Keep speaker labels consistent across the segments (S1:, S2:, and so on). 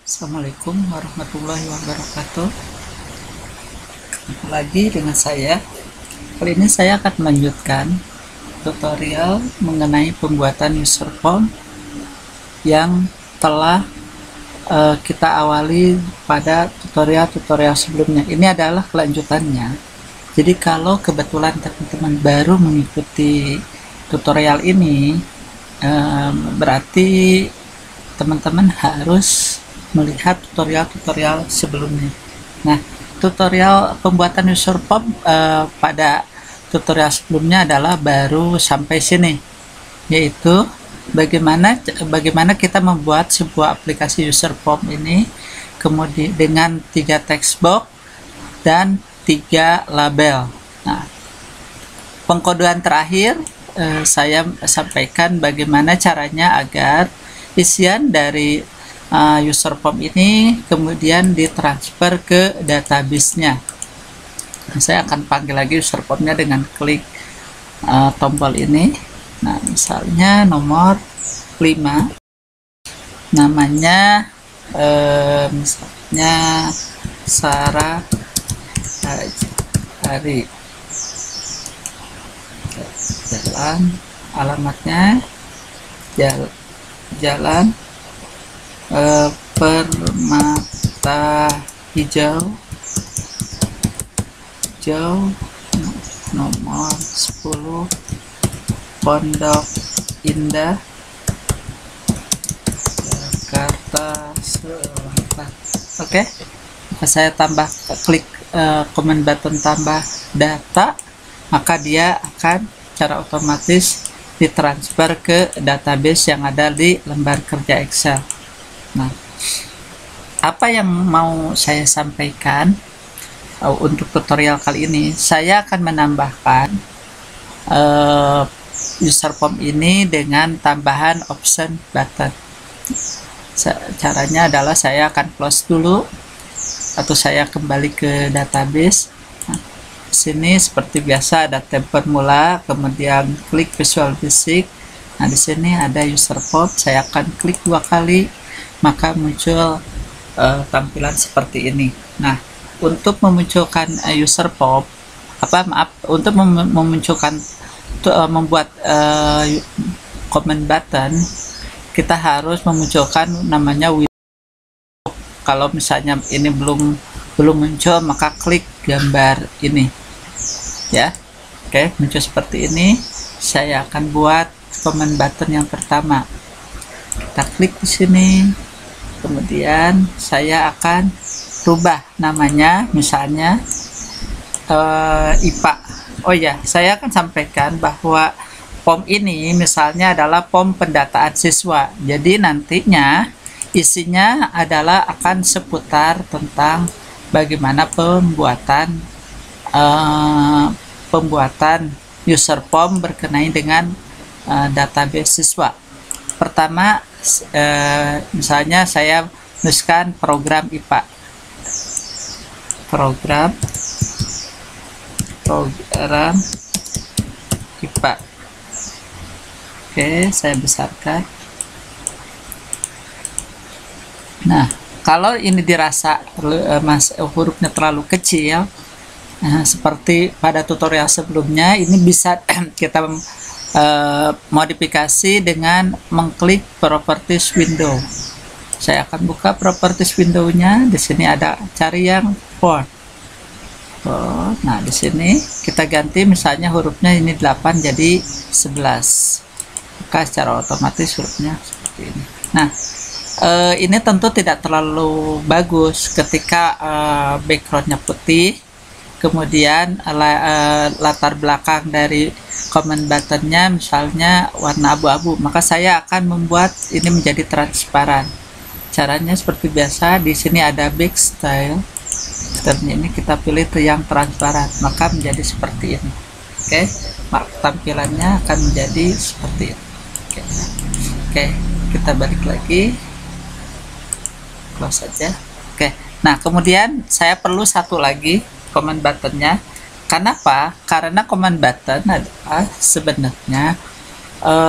S1: Assalamualaikum warahmatullahi wabarakatuh. Ketemu lagi dengan saya. Kali ini saya akan melanjutkan tutorial mengenai pembuatan user form yang telah kita awali pada tutorial-tutorial sebelumnya. Ini adalah kelanjutannya. Jadi kalau kebetulan teman-teman baru mengikuti tutorial ini, berarti teman-teman harus melihat tutorial-tutorial sebelumnya. Nah, tutorial pembuatan user form pada tutorial sebelumnya adalah baru sampai sini, yaitu bagaimana kita membuat sebuah aplikasi user form ini, kemudian dengan 3 text box dan 3 label. Nah, pengkodean terakhir saya sampaikan bagaimana caranya agar isian dari user form ini kemudian ditransfer ke database-nya. Nah, saya akan panggil lagi user formnya dengan klik tombol ini. Nah, misalnya nomor 5, namanya misalnya Sarah Hari, jalan, alamatnya jalan Permata Hijau nomor 10, Pondok Indah, Jakarta Selatan. Oke, saya tambah klik command button tambah data, maka dia akan secara otomatis ditransfer ke database yang ada di lembar kerja Excel. Nah, apa yang mau saya sampaikan untuk tutorial kali ini, saya akan menambahkan user form ini dengan tambahan option button. Caranya adalah saya akan close dulu atau saya kembali ke database. Nah, di sini seperti biasa ada tab formula, kemudian klik Visual Basic. Nah, di sini ada user form, saya akan klik 2 kali, maka muncul tampilan seperti ini. Nah, untuk memunculkan user form, untuk memunculkan membuat command button, kita harus memunculkan namanya window. Kalau misalnya ini belum muncul, maka klik gambar ini, ya. Oke, muncul seperti ini. Saya akan buat command button yang pertama. Kita klik di sini. Kemudian saya akan rubah namanya, misalnya IPA. Oh ya, saya akan sampaikan bahwa form ini misalnya adalah form pendataan siswa. Jadi nantinya isinya adalah akan seputar tentang bagaimana pembuatan user form berkenaan dengan database siswa. Pertama, misalnya saya menuliskan program IPA, program IPA. Oke, saya besarkan. Nah, kalau ini dirasa hurufnya terlalu kecil, seperti pada tutorial sebelumnya, ini bisa kita modifikasi dengan mengklik properties window. Saya akan buka properties window-nya. Di sini ada cari yang font. Nah, di sini kita ganti misalnya hurufnya ini 8 jadi 11. Maka secara otomatis hurufnya seperti ini. Nah, ini tentu tidak terlalu bagus ketika backgroundnya putih, kemudian latar belakang dari command buttonnya misalnya warna abu-abu, maka saya akan membuat ini menjadi transparan. Caranya seperti biasa, di sini ada backstyle, dan ini kita pilih yang transparan, maka menjadi seperti ini. Oke, tampilannya akan menjadi seperti ini. Oke, kita balik lagi, close saja. Oke, nah kemudian saya perlu satu lagi command buttonnya. Kenapa? Karena command button adalah sebenarnya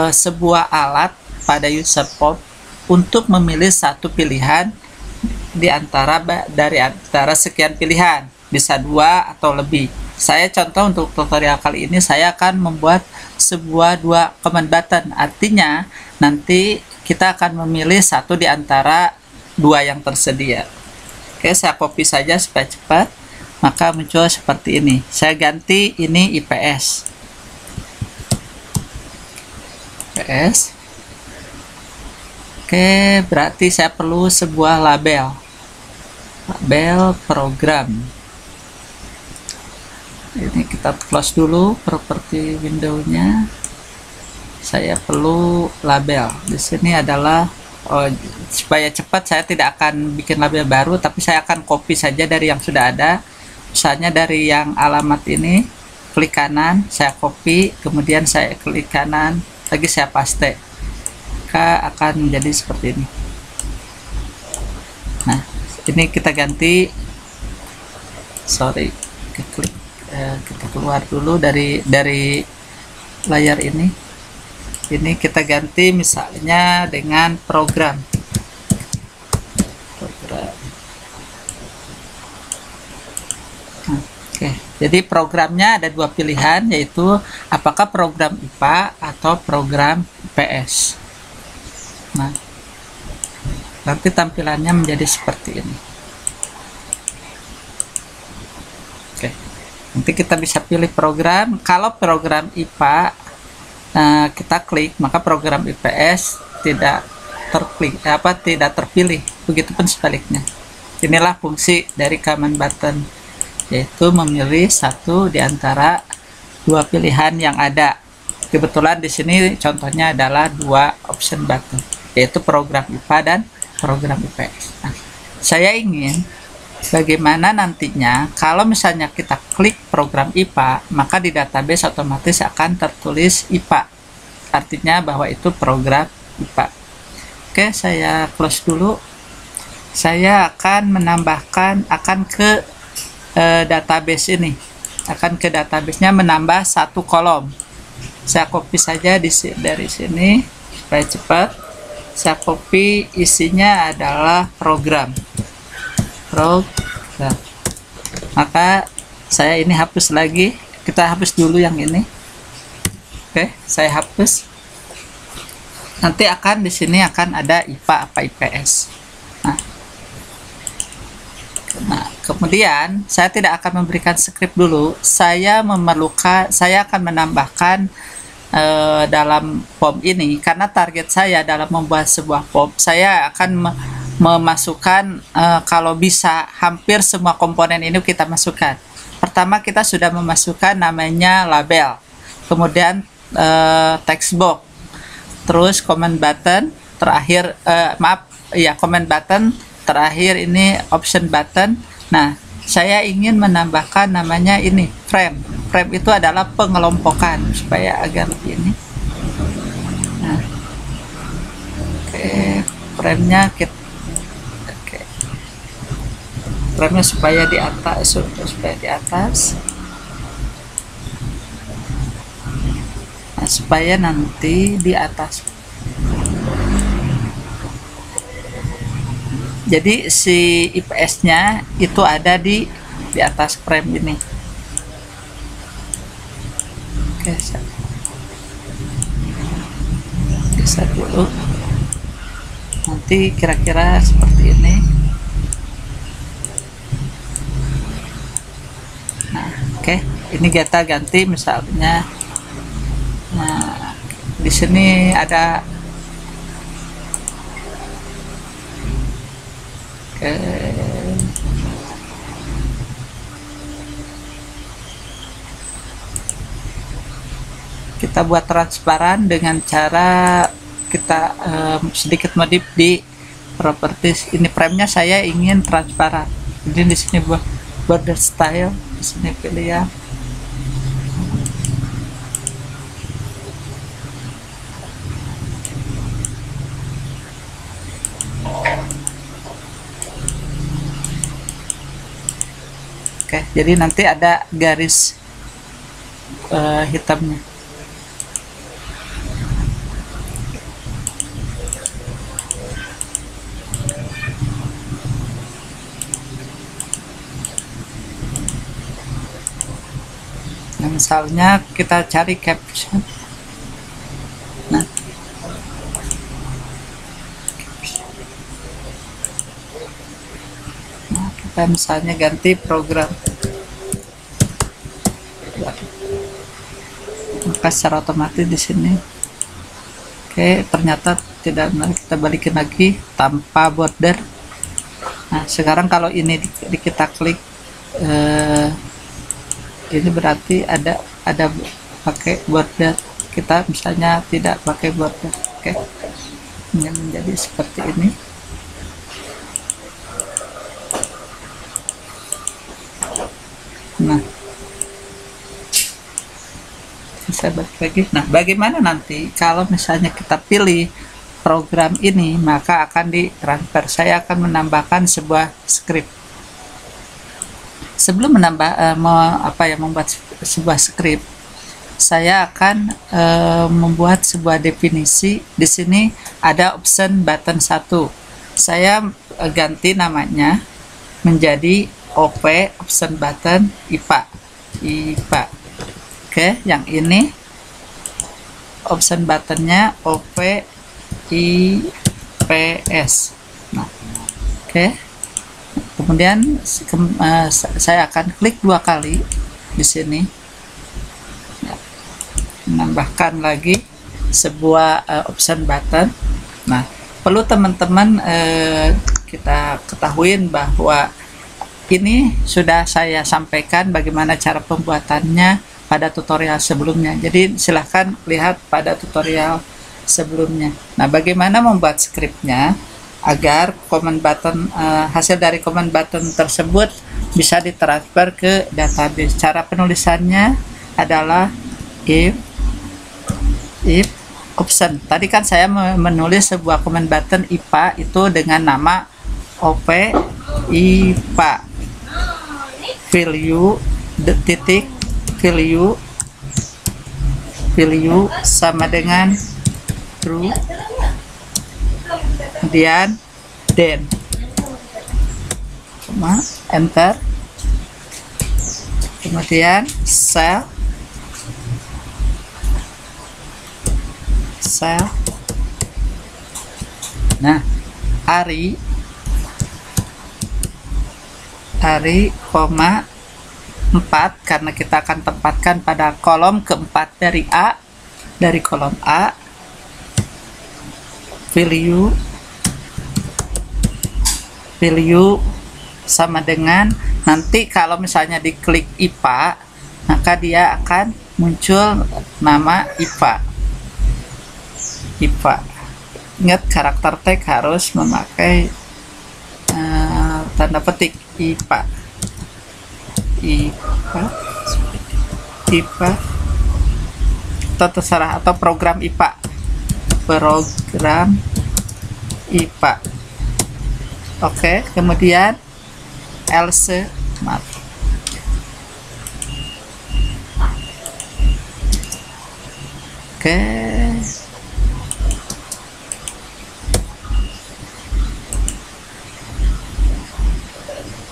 S1: sebuah alat pada user form untuk memilih satu pilihan dari antara sekian pilihan, bisa 2 atau lebih. Saya contoh untuk tutorial kali ini saya akan membuat sebuah 2 command button. Artinya nanti kita akan memilih satu di antara 2 yang tersedia. Oke, saya copy saja supaya cepat. Maka muncul seperti ini. Saya ganti ini IPS. IPS. Oke, berarti saya perlu sebuah label program. Ini kita close dulu properti window-nya. Saya perlu label. Di sini adalah supaya cepat saya tidak akan bikin label baru, tapi saya akan copy saja dari yang sudah ada. Misalnya dari yang alamat ini, klik kanan, saya copy, kemudian saya klik kanan, lagi saya paste. Maka akan menjadi seperti ini. Nah, ini kita ganti, kita keluar dulu dari layar ini. Ini kita ganti misalnya dengan program. Oke, jadi programnya ada 2 pilihan, yaitu apakah program IPA atau program IPS. Nah, nanti tampilannya menjadi seperti ini. Oke, nanti kita bisa pilih program. Kalau program IPA kita klik, maka program IPS tidak terpilih. Begitupun sebaliknya. Inilah fungsi dari command button, yaitu memilih satu di antara 2 pilihan yang ada. Kebetulan di sini contohnya adalah 2 option button, yaitu program IPA dan program IPS. Nah, saya ingin bagaimana nantinya kalau misalnya kita klik program IPA, maka di database otomatis akan tertulis IPA. Artinya bahwa itu program IPA. Oke, saya close dulu. Saya akan menambahkan, ke database ini. Akan ke database-nya menambah 1 kolom. Saya copy saja dari sini supaya cepat. Saya copy, isinya adalah program. Maka saya ini hapus lagi. Kita hapus dulu yang ini. Oke, saya hapus. Nanti di sini akan ada IPA apa IPS. Nah, kemudian saya tidak akan memberikan script dulu. Saya akan menambahkan dalam form ini, karena target saya dalam membuat sebuah form, saya akan memasukkan kalau bisa hampir semua komponen ini kita masukkan. Pertama, kita sudah memasukkan namanya label, kemudian text box, terus command button, terakhir command button, terakhir ini option button. Nah, saya ingin menambahkan namanya ini frame. Frame itu adalah pengelompokan supaya agak lebih ini. Nah, oke, frame-nya frame-nya supaya di atas, nah, supaya nanti di atas. Jadi si IPS-nya itu ada di atas frame ini. Oke, bisa dulu. Nanti kira-kira seperti ini. Nah, oke, ini kita ganti misalnya. Nah, di sini ada kita buat transparan dengan cara kita sedikit modif di properties. Ini frame-nya saya ingin transparan. Jadi di sini buat border style, di sini pilih ya. Oke, jadi nanti ada garis hitamnya. misalnya kita cari caption. Nah, kita misalnya ganti program, maka secara otomatis di sini oke, ternyata tidak benar. Kita balikin lagi tanpa border. Nah, sekarang kalau ini kita klik, ini berarti ada pakai border. Kita misalnya tidak pakai border. Oke, ini menjadi seperti ini. Nah, saya balik lagi. Nah, bagaimana nanti kalau misalnya kita pilih program ini, maka akan ditransfer. Saya akan menambahkan sebuah script. Sebelum membuat sebuah script, saya akan membuat sebuah definisi. Di sini ada option button 1. Saya ganti namanya menjadi OP option button IPA. Oke, yang ini option buttonnya OP IPS. Nah, oke. Kemudian saya akan klik 2 kali di sini, menambahkan lagi sebuah option button. Nah, perlu teman-teman kita ketahuin bahwa ini sudah saya sampaikan bagaimana cara pembuatannya pada tutorial sebelumnya. Jadi silahkan lihat pada tutorial sebelumnya. Nah, bagaimana membuat skripnya agar command button, hasil dari command button tersebut bisa ditransfer ke database. Cara penulisannya adalah if option. Tadi kan saya menulis sebuah command button IPA itu dengan nama OP IPA. Value value sama dengan true, kemudian then enter, kemudian cell nah Ari, koma 4, karena kita akan tempatkan pada kolom keempat dari A, dari kolom A. Value sama dengan, nanti kalau misalnya diklik IPA, maka dia akan muncul nama IPA. Ingat, karakter tag harus memakai tanda petik IPA atau terserah, atau program IPA. Oke, kemudian else oke,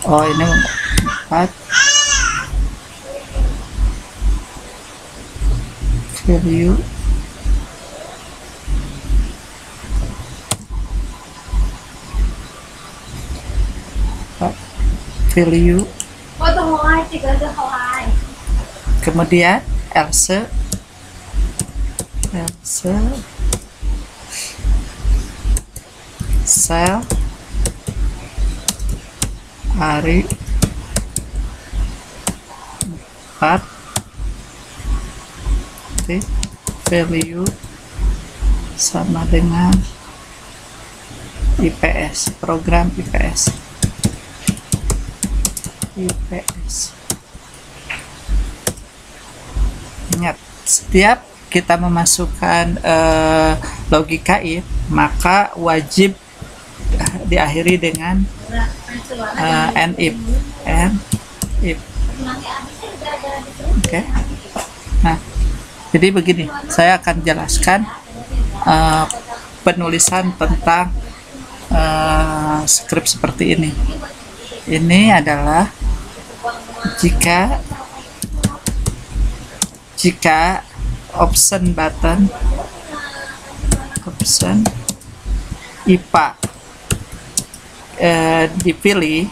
S1: oh ini 4 value kemudian else cell Ari 4 value sama dengan IPS, program IPS. Ingat, setiap kita memasukkan logika if, maka wajib diakhiri dengan and if. Oke. Nah, jadi begini, saya akan jelaskan penulisan tentang skrip seperti ini. Ini adalah jika jika option button IPA dipilih,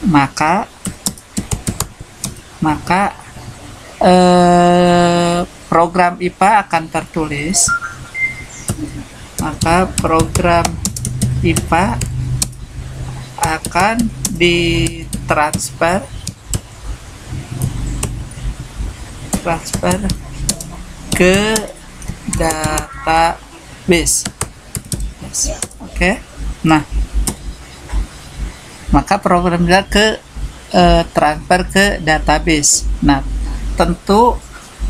S1: maka program IPA akan tertulis, maka program IPA akan ditransfer ke database. Oke. Nah, maka programnya transfer ke database. Nah, tentu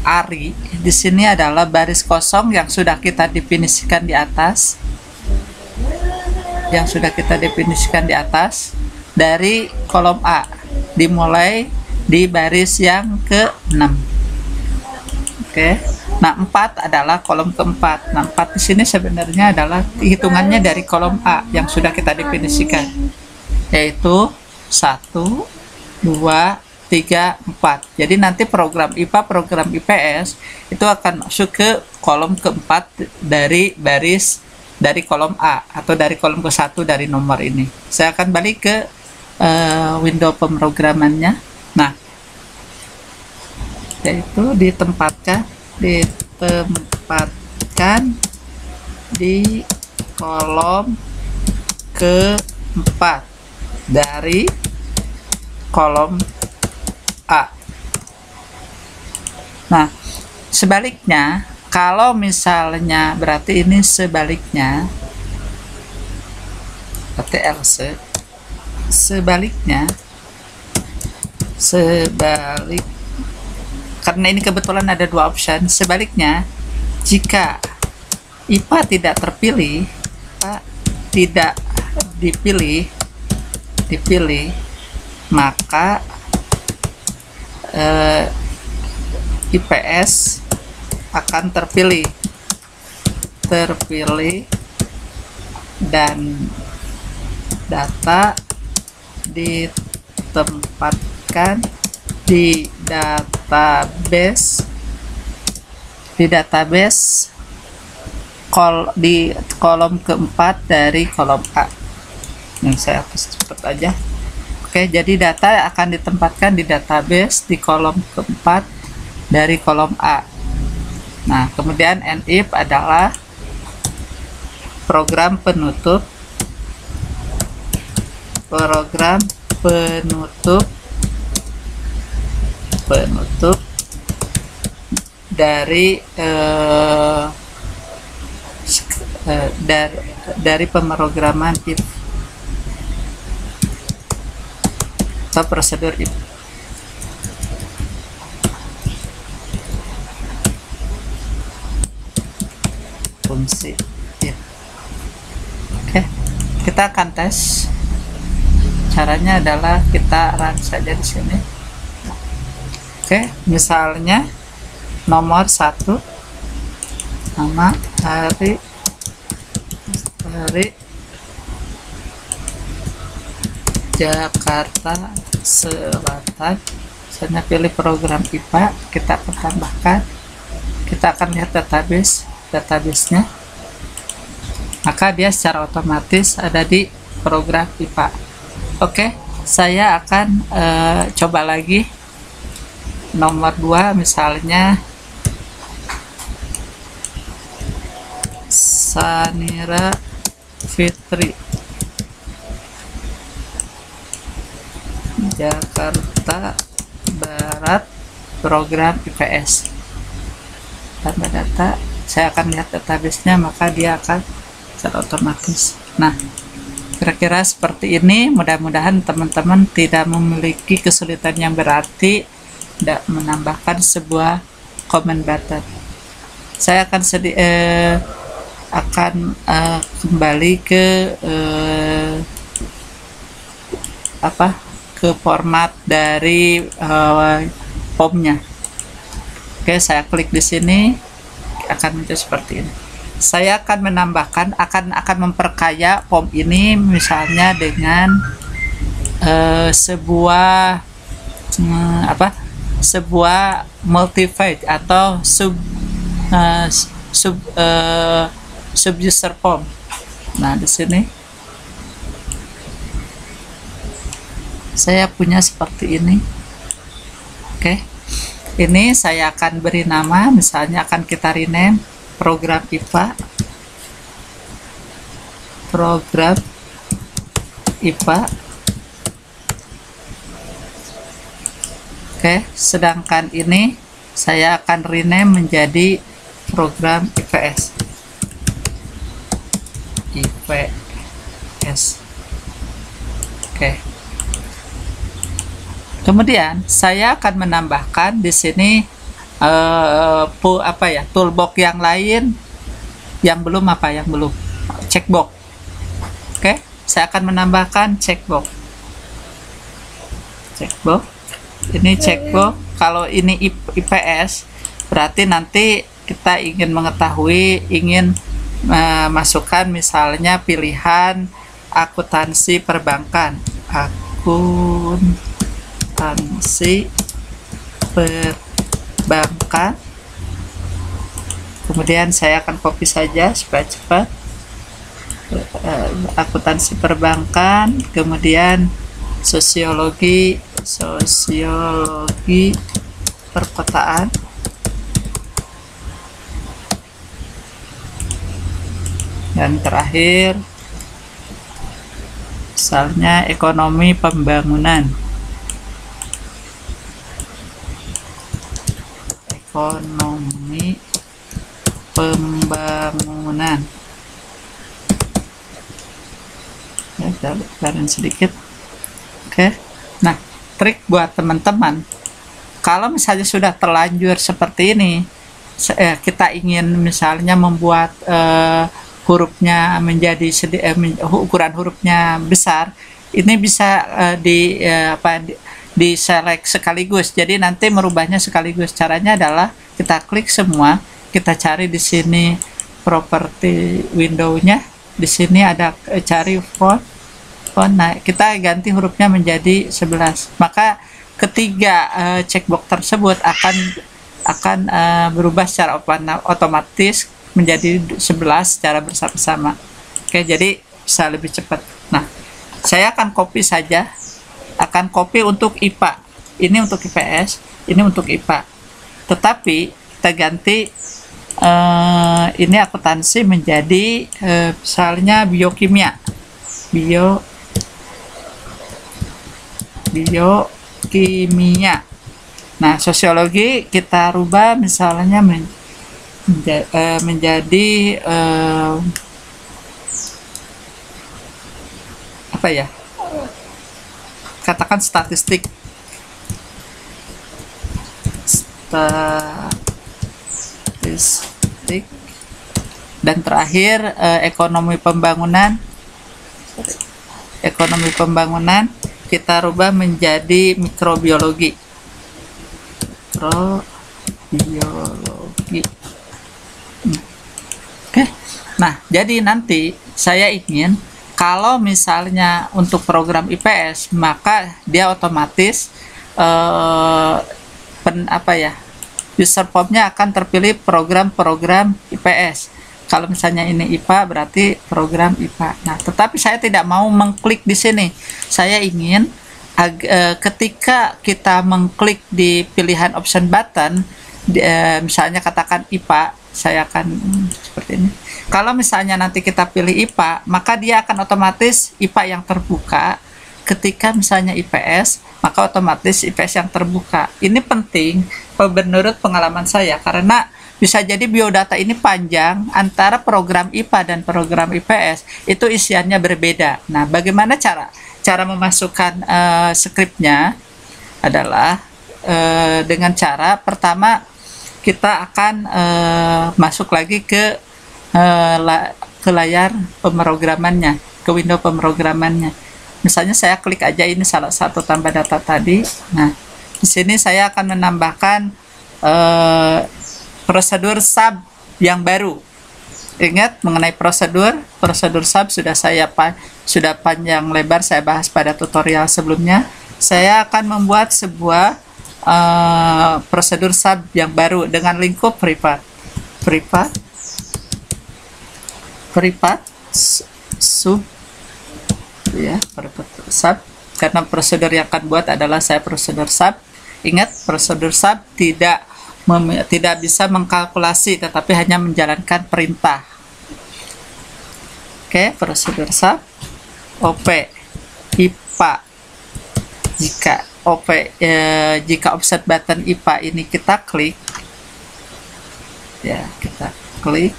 S1: ARI di sini adalah baris kosong yang sudah kita definisikan di atas. Dari kolom A dimulai di baris yang ke-6. Oke. Nah, 4 adalah kolom keempat. Nah, 4 di sini sebenarnya adalah hitungannya dari kolom A yang sudah kita definisikan, yaitu 1, 2, 3, 4. Jadi nanti program IPA, program IPS itu akan masuk ke kolom keempat dari kolom A atau dari kolom ke-1 dari nomor ini. Saya akan balik ke window pemrogramannya. Nah, yaitu ditempatkan di kolom keempat dari kolom A. Nah, sebaliknya, kalau misalnya berarti ini sebaliknya, berarti else, sebaliknya, karena ini kebetulan ada dua option. Sebaliknya, jika IPA tidak terpilih, tidak dipilih, maka IPS akan terpilih dan data ditempatkan di database di kolom keempat dari kolom A. Yang saya hapus cepat aja. Oke, jadi data akan ditempatkan di database di kolom keempat dari kolom A. Nah, kemudian NIF adalah program penutup dari pemrograman if atau prosedur if. Fungsi if. Oke, kita akan tes. Caranya adalah kita run saja di sini. Oke, misalnya nomor 1, nama hari Jakarta Selatan. Saya pilih program IPA, kita akan tambahkan, kita akan lihat database-nya, maka dia secara otomatis ada di program IPA. Oke, saya akan coba lagi nomor 2, misalnya Sanira Fitri, Jakarta Barat, program IPS. Tanda data, saya akan lihat database-nya, maka dia akan secara otomatis. Nah, kira-kira seperti ini. Mudah-mudahan teman-teman tidak memiliki kesulitan yang berarti tidak menambahkan sebuah comment button. Saya akan kembali ke ke format dari form-nya. Oke, saya klik di sini, akan muncul seperti ini. Saya akan menambahkan, akan memperkaya form ini misalnya dengan sebuah sebuah multi-page atau sub user form. Nah, di sini saya punya seperti ini. Oke. Ini saya akan beri nama, misalnya akan kita rename program IPA. Program IPA. Oke, sedangkan ini saya akan rename menjadi program IPS. IPS. Oke. Kemudian saya akan menambahkan di sini toolbox yang lain yang belum checkbox. Oke, saya akan menambahkan checkbox. Ini checkbox. Kalau ini IPS berarti nanti kita ingin mengetahui, masukkan misalnya pilihan akuntansi perbankan, kemudian saya akan copy saja supaya cepat. Akuntansi perbankan, kemudian sosiologi perkotaan, dan terakhir misalnya ekonomi pembangunan. Ya, kita sedikit. Oke. Nah, trik buat teman-teman, kalau misalnya sudah terlanjur seperti ini, kita ingin misalnya membuat hurufnya menjadi ukuran hurufnya besar, ini bisa di select sekaligus. Jadi nanti merubahnya sekaligus. Caranya adalah kita klik semua, kita cari di sini properti window-nya, di sini ada cari font. Nah, kita ganti hurufnya menjadi 11. Maka ketiga checkbox tersebut akan berubah secara otomatis menjadi 11 secara bersama-sama. Oke, jadi bisa lebih cepat. Nah, saya akan copy saja. Akan copy untuk IPA. Ini untuk IPS, ini untuk IPA. Tetapi kita ganti ini akuntansi menjadi misalnya biokimia. Biokimia. Nah, sosiologi kita rubah misalnya menjadi katakan statistik. Dan terakhir ekonomi pembangunan kita rubah menjadi mikrobiologi. Oke. Nah, jadi nanti saya ingin kalau misalnya untuk program IPS, maka dia otomatis user formnya akan terpilih program-program IPS. Kalau misalnya ini IPA berarti program IPA. Nah, tetapi saya tidak mau mengklik di sini. Saya ingin ketika kita mengklik di pilihan option button, misalnya katakan IPA, saya akan seperti ini. Kalau misalnya nanti kita pilih IPA, maka dia akan otomatis IPA yang terbuka. Ketika misalnya IPS, maka otomatis IPS yang terbuka. Ini penting menurut pengalaman saya, karena bisa jadi biodata ini panjang antara program IPA dan program IPS, itu isiannya berbeda. Nah, bagaimana cara memasukkan skripnya adalah dengan cara pertama kita akan masuk lagi ke layar pemrogramannya, ke window pemrogramannya. Misalnya saya klik aja ini salah satu tambah data tadi. Nah, di sini saya akan menambahkan prosedur sub yang baru. Ingat mengenai prosedur sub sudah panjang lebar saya bahas pada tutorial sebelumnya. saya akan membuat sebuah prosedur sub yang baru dengan lingkup privat sub ya, privat sub, karena prosedur yang akan buat adalah saya prosedur sub. Ingat, prosedur sub tidak bisa mengkalkulasi tetapi hanya menjalankan perintah. Oke, prosedur sub OP IPA. Jika offset button IPA ini kita klik, ya kita klik,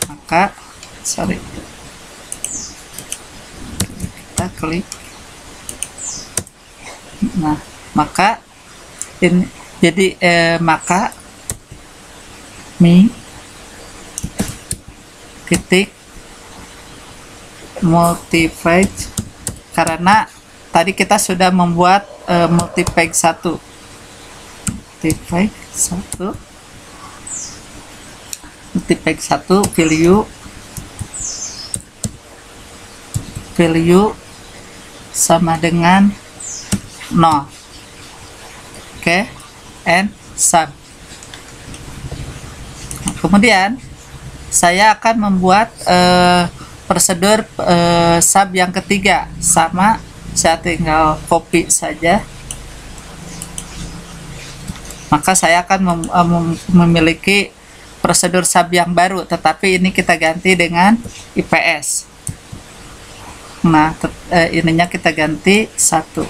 S1: maka kita klik, nah maka ini jadi maka titik multipage, karena tadi kita sudah membuat multipage 1 value sama dengan 0. Oke, and sum. Nah, kemudian saya akan membuat prosedur sub yang ketiga, sama, saya tinggal copy saja. Maka saya akan memiliki prosedur sub yang baru, tetapi ini kita ganti dengan IPS. Nah, ininya kita ganti 1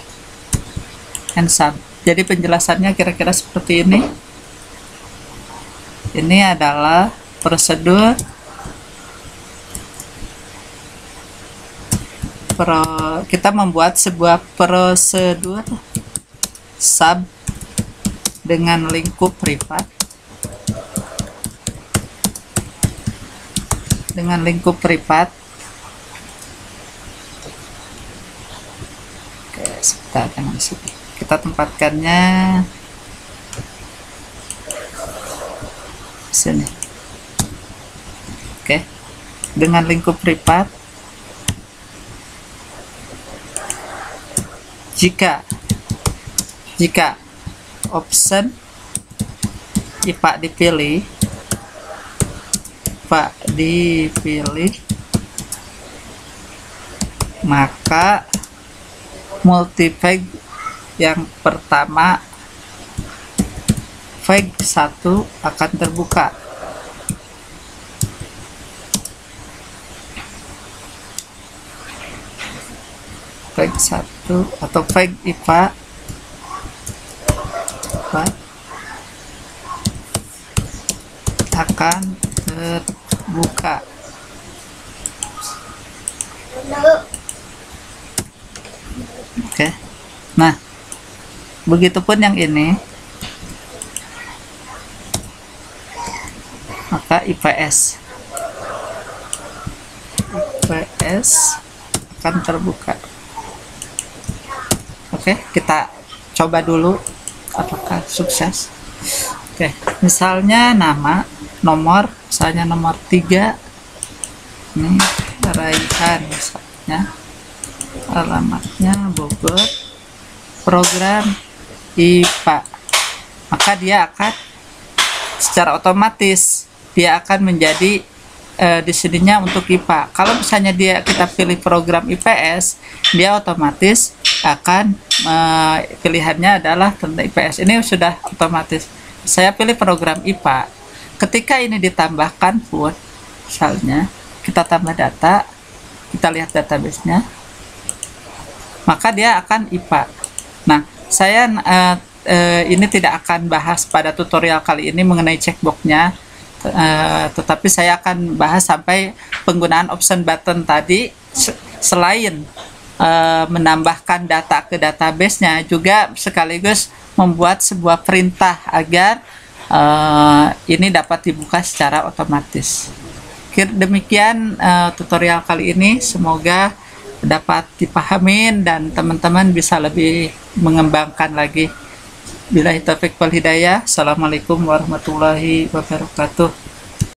S1: and sum. Jadi penjelasannya kira-kira seperti ini. Ini adalah prosedur kita membuat sebuah prosedur sub dengan lingkup privat, Oke, sebentar, jangan di sini. Kita tempatkannya sini. Oke, dengan lingkup privat, jika option IPA dipilih, maka multipage yang pertama flag 1 akan terbuka. Flag 1 atau flag IPA akan terbuka. Oke. Nah, begitupun yang ini, maka IPS akan terbuka. Oke, kita coba dulu apakah sukses. Oke, misalnya nomor misalnya nomor 3 ini Raihan, misalnya alamatnya Bogor, program IPA, maka dia akan secara otomatis dia akan menjadi di sininya untuk IPA. Kalau misalnya kita pilih program IPS, dia otomatis akan pilihannya adalah tentang IPS. Ini sudah otomatis. Saya pilih program IPA. Ketika ini ditambahkan pun, misalnya kita tambah data, kita lihat database-nya, maka dia akan IPA. Nah, saya ini tidak akan bahas pada tutorial kali ini mengenai checkbox-nya, tetapi saya akan bahas sampai penggunaan option button tadi. Selain menambahkan data ke database-nya, juga sekaligus membuat sebuah perintah agar ini dapat dibuka secara otomatis. Demikian tutorial kali ini, semoga dapat dipahamin dan teman-teman bisa lebih mengembangkan lagi. Billahi taufiq wal hidayah. Assalamualaikum warahmatullahi wabarakatuh.